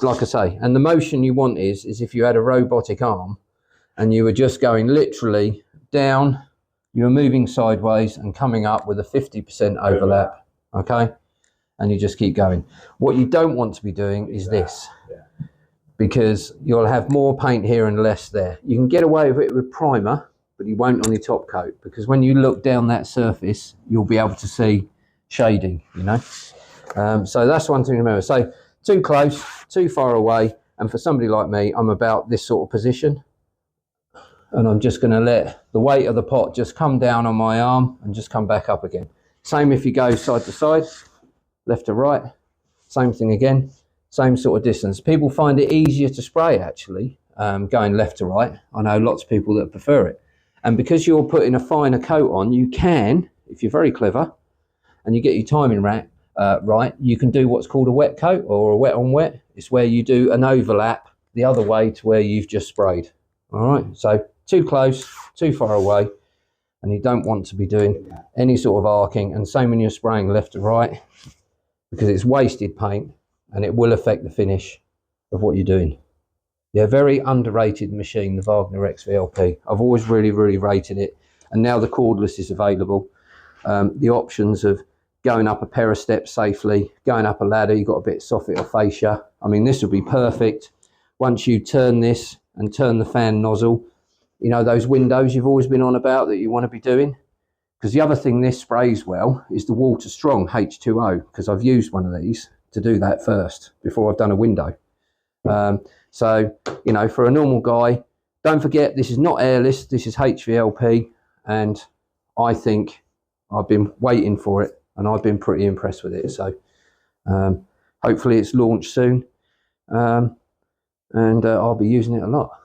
like I say, and the motion you want is if you had a robotic arm and you were just going literally down, you were moving sideways and coming up with a 50% overlap, okay? And you just keep going. What you don't want to be doing is this, because you'll have more paint here and less there. You can get away with it with primer, but you won't on your top coat, because when you look down that surface, you'll be able to see shading, you know? So that's one thing to remember. So too close, too far away, and for somebody like me, I'm about this sort of position, and I'm just going to let the weight of the pot just come down on my arm and just come back up again. Same if you go side to side, left to right, same thing again, same sort of distance. People find it easier to spray actually, going left to right. I know lots of people that prefer it. And because you're putting a finer coat on, you can, if you're very clever and you get your timing right, you can do what's called a wet coat or a wet on wet. It's where you do an overlap the other way to where you've just sprayed. All right, so too close, too far away, and you don't want to be doing any sort of arcing. And same when you're spraying left to right, because it's wasted paint and it will affect the finish of what you're doing. Yeah, very underrated machine, the Wagner XVLP. I've always really, really rated it. And now the cordless is available. The options of going up a pair of steps safely, going up a ladder, you've got a bit of soffit or fascia. I mean, this would be perfect once you turn this and turn the fan nozzle. You know, those windows you've always been on about that you want to be doing. Because the other thing this sprays well is the water strong H2O, because I've used one of these to do that first before I've done a window. So, you know, for a normal guy, don't forget this is not airless, this is HVLP, and I think I've been waiting for it and I've been pretty impressed with it. So hopefully it's launched soon, and I'll be using it a lot.